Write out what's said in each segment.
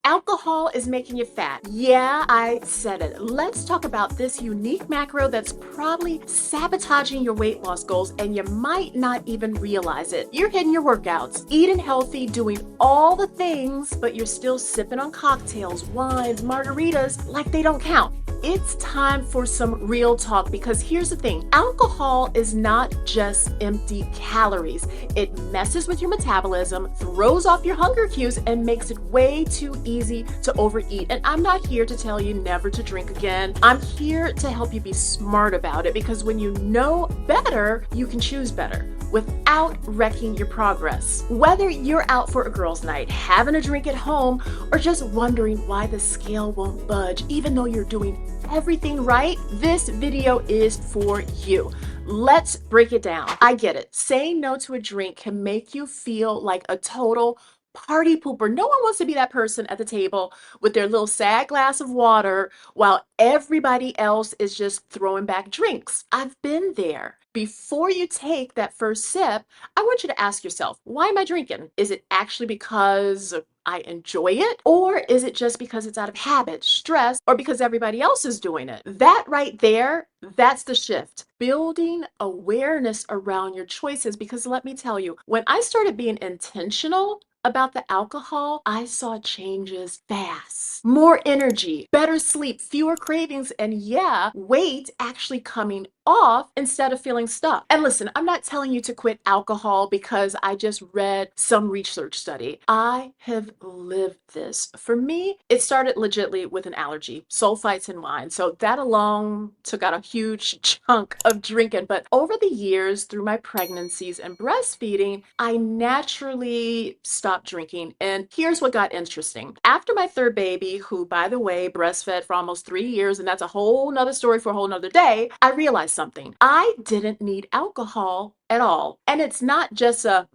Alcohol is making you fat. Yeah, I said it. Let's talk about this unique macro that's probably sabotaging your weight loss goals and you might not even realize it. You're hitting your workouts, eating healthy, doing all the things, but you're still sipping on cocktails, wines, margaritas like they don't count. It's time for some real talk because here's the thing. Alcohol is not just empty calories. It messes with your metabolism, throws off your hunger cues, and makes it way too easy to overeat. And I'm not here to tell you never to drink again. I'm here to help you be smart about it because when you know better, you can choose better without wrecking your progress. Whether you're out for a girls' night, having a drink at home, or just wondering why the scale won't budge even though you're doing everything right, this video is for you. Let's break it down. I get it. Saying no to a drink can make you feel like a total party pooper. No one wants to be that person at the table with their little sad glass of water while everybody else is just throwing back drinks. I've been there. Before you take that first sip, I want you to ask yourself, why am I drinking? Is it actually because I enjoy it? Or is it just because it's out of habit, stress, or because everybody else is doing it? That right there, that's the shift. Building awareness around your choices. Because let me tell you, when I started being intentional about the alcohol, I saw changes fast. More energy, better sleep, fewer cravings, and yeah, weight actually coming off instead of feeling stuck. And listen, I'm not telling you to quit alcohol because I just read some research study. I have lived this. For me, it started legitly with an allergy, sulfites in wine. So that alone took out a huge chunk of drinking. But over the years, through my pregnancies and breastfeeding, I naturally stopped drinking. And here's what got interesting. After my third baby, who by the way, breastfed for almost 3 years, and that's a whole nother story for a whole nother day, I realized something. I didn't need alcohol at all. And it's not just a,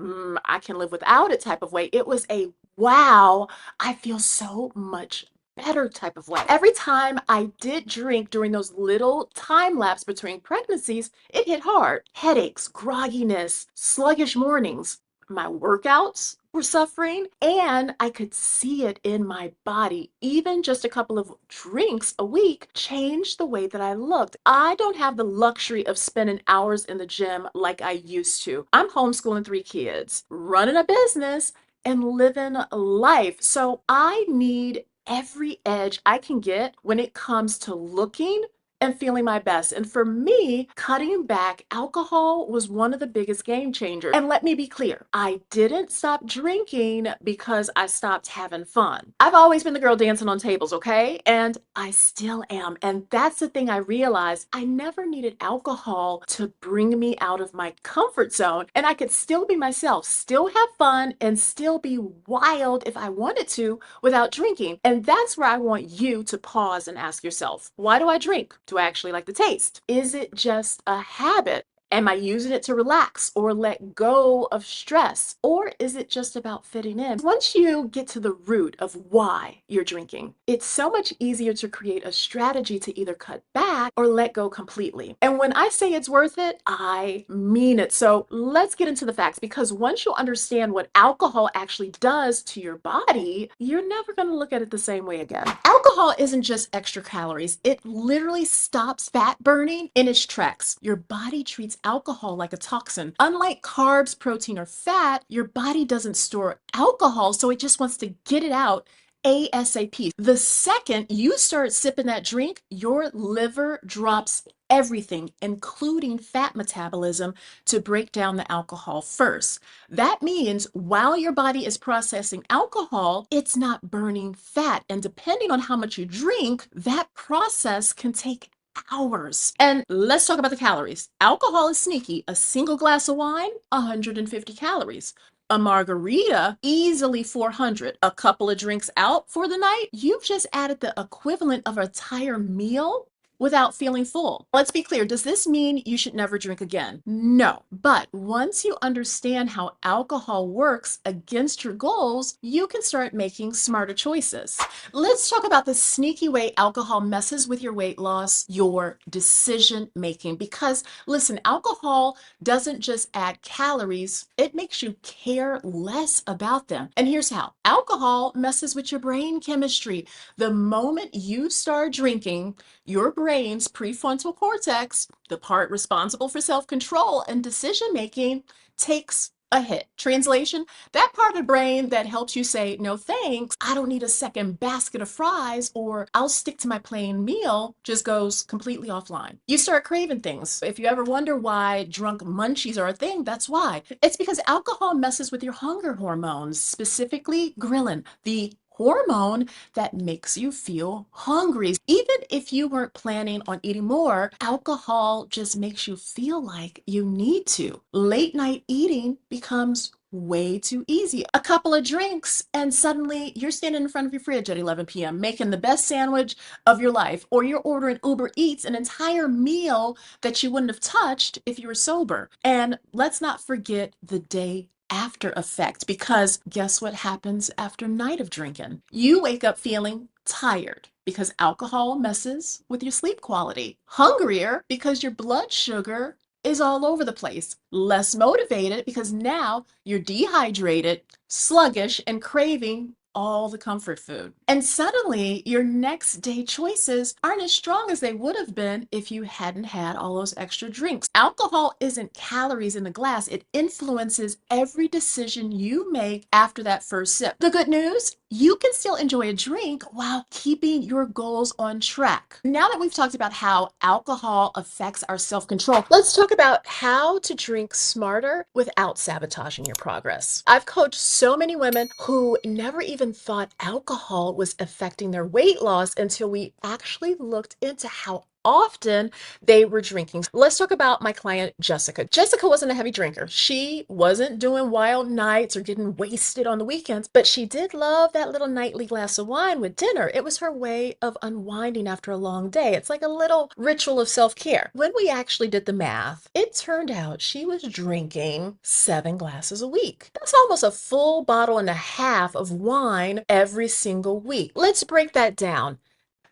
I can live without it type of way. It was a, wow, I feel so much better type of way. Every time I did drink during those little time lapse between pregnancies, it hit hard. Headaches, grogginess, sluggish mornings. My workouts were suffering and I could see it in my body. Even just a couple of drinks a week changed the way that I looked. I don't have the luxury of spending hours in the gym like I used to. I'm homeschooling 3 kids, running a business, and living life. So I need every edge I can get when it comes to looking and feeling my best. And for me, cutting back alcohol was one of the biggest game changers. And let me be clear, I didn't stop drinking because I stopped having fun. I've always been the girl dancing on tables, okay? And I still am. And that's the thing I realized. I never needed alcohol to bring me out of my comfort zone. And I could still be myself, still have fun, and still be wild if I wanted to without drinking. And that's where I want you to pause and ask yourself, why do I drink? Do I actually like the taste? Is it just a habit? Am I using it to relax or let go of stress? Or is it just about fitting in? Once you get to the root of why you're drinking, it's so much easier to create a strategy to either cut back or let go completely. And when I say it's worth it, I mean it. So let's get into the facts because once you understand what alcohol actually does to your body, you're never going to look at it the same way again. Alcohol isn't just extra calories. It literally stops fat burning in its tracks. Your body treats alcohol like a toxin. Unlike carbs, protein, or fat, your body doesn't store alcohol, so it just wants to get it out ASAP. The second you start sipping that drink, your liver drops everything, including fat metabolism, to break down the alcohol first. That means while your body is processing alcohol, it's not burning fat. And depending on how much you drink, that process can take hours. And let's talk about the calories. Alcohol is sneaky. A single glass of wine, 150 calories. A margarita, easily 400. A couple of drinks out for the night, you've just added the equivalent of an entire meal without feeling full. Let's be clear, does this mean you should never drink again? No. But once you understand how alcohol works against your goals, you can start making smarter choices. Let's talk about the sneaky way alcohol messes with your weight loss, your decision making. Because listen, alcohol doesn't just add calories, it makes you care less about them. And here's how. Alcohol messes with your brain chemistry. The moment you start drinking, your brain's prefrontal cortex, the part responsible for self-control and decision making, takes a hit. Translation, that part of the brain that helps you say, no thanks, I don't need a second basket of fries, or I'll stick to my plain meal, just goes completely offline. You start craving things. If you ever wonder why drunk munchies are a thing, that's why. It's because alcohol messes with your hunger hormones, specifically ghrelin, the hormone that makes you feel hungry. Even if you weren't planning on eating more, alcohol just makes you feel like you need to. Late night eating becomes way too easy. A couple of drinks and suddenly you're standing in front of your fridge at 11 p.m. making the best sandwich of your life, or you're ordering Uber Eats an entire meal that you wouldn't have touched if you were sober. And let's not forget the day after effect, because guess what happens after a night of drinking? You wake up feeling tired because alcohol messes with your sleep quality, hungrier because your blood sugar is all over the place, less motivated because now you're dehydrated, sluggish, and craving all the comfort food. And suddenly your next day choices aren't as strong as they would have been if you hadn't had all those extra drinks. Alcohol isn't calories in the glass. It influences every decision you make after that first sip. The good news, you can still enjoy a drink while keeping your goals on track. Now that we've talked about how alcohol affects our self-control, let's talk about how to drink smarter without sabotaging your progress. I've coached so many women who never even thought alcohol was affecting their weight loss until we actually looked into how often they were drinking. Let's talk about my client, Jessica. Jessica wasn't a heavy drinker. She wasn't doing wild nights or getting wasted on the weekends, but she did love that little nightly glass of wine with dinner. It was her way of unwinding after a long day. It's like a little ritual of self-care. When we actually did the math, it turned out she was drinking 7 glasses a week. That's almost a full bottle and a half of wine every single week. Let's break that down.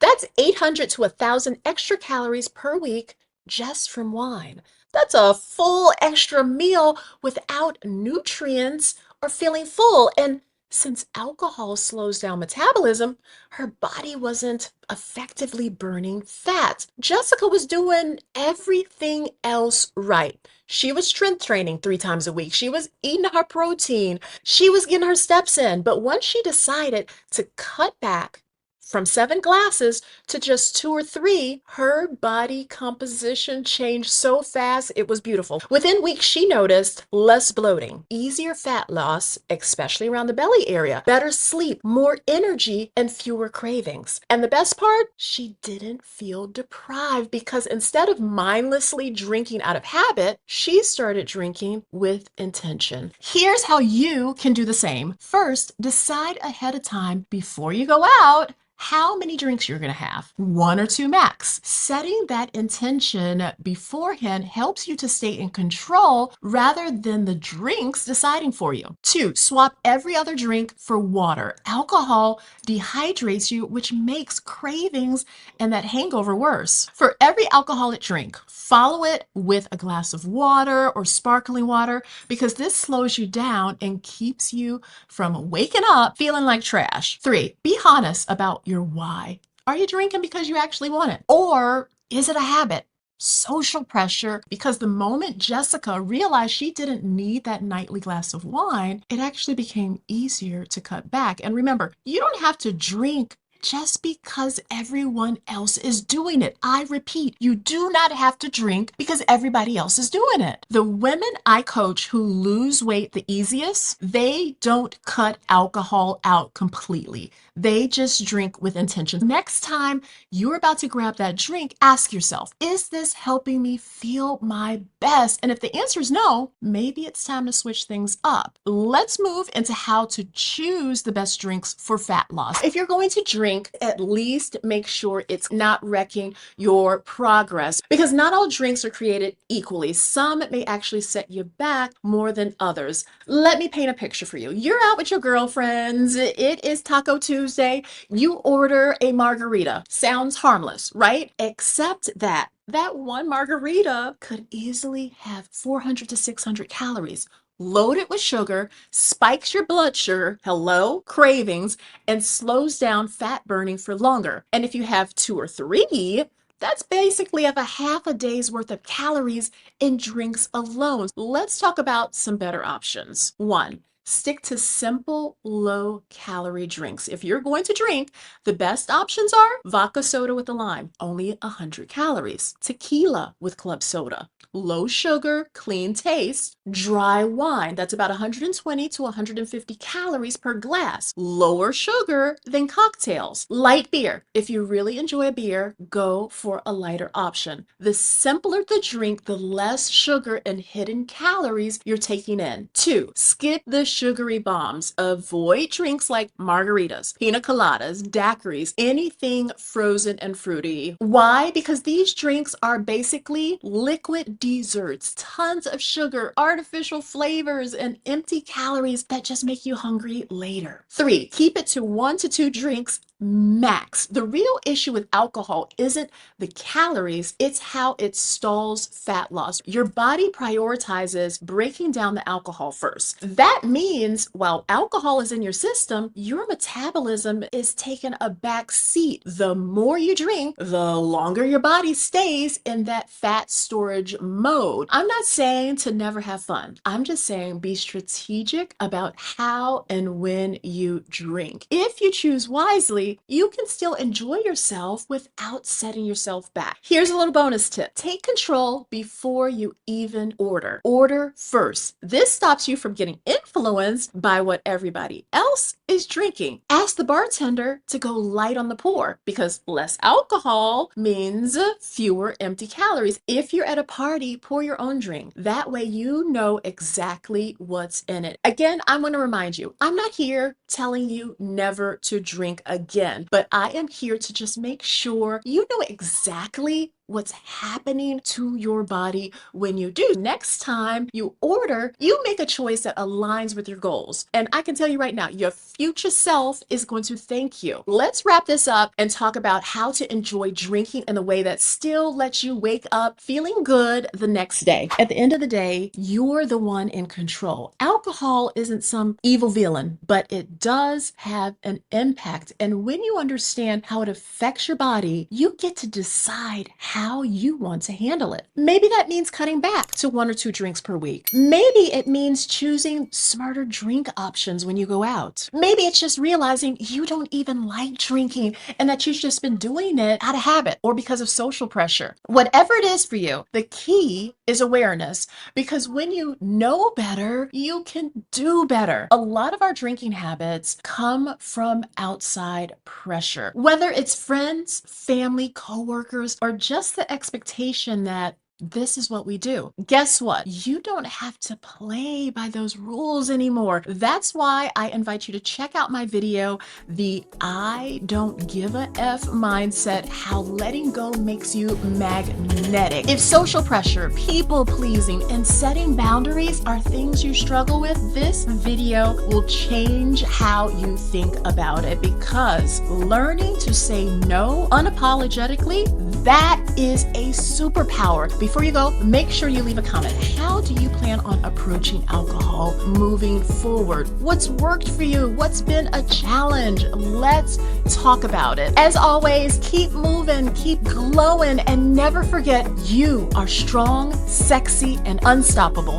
That's 800 to 1,000 extra calories per week just from wine. That's a full extra meal without nutrients or feeling full. And since alcohol slows down metabolism, her body wasn't effectively burning fat. Jessica was doing everything else right. She was strength training 3 times a week. She was eating her protein. She was getting her steps in. But once she decided to cut back from 7 glasses to just 2 or 3, her body composition changed so fast, it was beautiful. Within weeks, she noticed less bloating, easier fat loss, especially around the belly area, better sleep, more energy, and fewer cravings. And the best part, she didn't feel deprived because instead of mindlessly drinking out of habit, she started drinking with intention. Here's how you can do the same. First, decide ahead of time before you go out how many drinks you're going to have, 1 or 2 max. Setting that intention beforehand helps you to stay in control rather than the drinks deciding for you. 2, swap every other drink for water. Alcohol dehydrates you, which makes cravings and that hangover worse. For every alcoholic drink, follow it with a glass of water or sparkling water, because this slows you down and keeps you from waking up feeling like trash. 3, be honest about your why. Are you drinking because you actually want it? Or is it a habit? Social pressure, because the moment Jessica realized she didn't need that nightly glass of wine, it actually became easier to cut back. And remember, you don't have to drink just because everyone else is doing it. I repeat, you do not have to drink because everybody else is doing it. The women I coach who lose weight the easiest, they don't cut alcohol out completely. They just drink with intention. Next time you're about to grab that drink, ask yourself, is this helping me feel my best? And if the answer is no, maybe it's time to switch things up. Let's move into how to choose the best drinks for fat loss. If you're going to drink drink, at least make sure it's not wrecking your progress, because not all drinks are created equally. Some may actually set you back more than others. Let me paint a picture for you. You're out with your girlfriends. It is Taco Tuesday. You order a margarita. Sounds harmless, right? Except that one margarita could easily have 400 to 600 calories. Loaded with sugar, spikes your blood sugar, hello, cravings, and slows down fat burning for longer. And if you have 2 or 3, that's basically of a half a day's worth of calories in drinks alone. Let's talk about some better options. 1. Stick to simple, low-calorie drinks. If you're going to drink, the best options are vodka soda with a lime, only 100 calories. Tequila with club soda, low sugar, clean taste. Dry wine, that's about 120 to 150 calories per glass, lower sugar than cocktails. Light beer, if you really enjoy a beer, go for a lighter option. The simpler the drink, the less sugar and hidden calories you're taking in. 2. Skip the sugary bombs. Avoid drinks like margaritas, pina coladas, daiquiris, anything frozen and fruity. Why? Because these drinks are basically liquid desserts, tons of sugar, artificial flavors, and empty calories that just make you hungry later. 3. Keep it to 1 to 2 drinks max. The real issue with alcohol isn't the calories, it's how it stalls fat loss. Your body prioritizes breaking down the alcohol first. That means while alcohol is in your system, your metabolism is taking a back seat. The more you drink, the longer your body stays in that fat storage mode. I'm not saying to never have fun. I'm just saying be strategic about how and when you drink. If you choose wisely, you can still enjoy yourself without setting yourself back. Here's a little bonus tip. Take control before you even order. Order first. This stops you from getting influenced by what everybody else is drinking. Ask the bartender to go light on the pour, because less alcohol means fewer empty calories. If you're at a party, pour your own drink. That way you know exactly what's in it. Again, I want to remind you, I'm not here telling you never to drink again, but I am here to just make sure you know exactly what's happening to your body when you do. Next time you order, you make a choice that aligns with your goals. And I can tell you right now, your future self is going to thank you. Let's wrap this up and talk about how to enjoy drinking in a way that still lets you wake up feeling good the next day. At the end of the day, you're the one in control. Alcohol isn't some evil villain, but it does have an impact. And when you understand how it affects your body, you get to decide how you want to handle it. Maybe that means cutting back to 1 or 2 drinks per week. Maybe it means choosing smarter drink options when you go out. Maybe it's just realizing you don't even like drinking and that you've just been doing it out of habit or because of social pressure. Whatever it is for you, the key is awareness, because when you know better, you can do better. A lot of our drinking habits come from outside pressure, whether it's friends, family, coworkers, or just the expectation that this is what we do. Guess what? You don't have to play by those rules anymore. That's why I invite you to check out my video, The I Don't Give a F Mindset, How Letting Go Makes You Magnetic. If social pressure, people pleasing, and setting boundaries are things you struggle with, this video will change how you think about it, because learning to say no unapologetically, that is a superpower. Before you go, make sure you leave a comment. How do you plan on approaching alcohol moving forward? What's worked for you? What's been a challenge? Let's talk about it. As always, keep moving, keep glowing, and never forget you are strong, sexy, and unstoppable.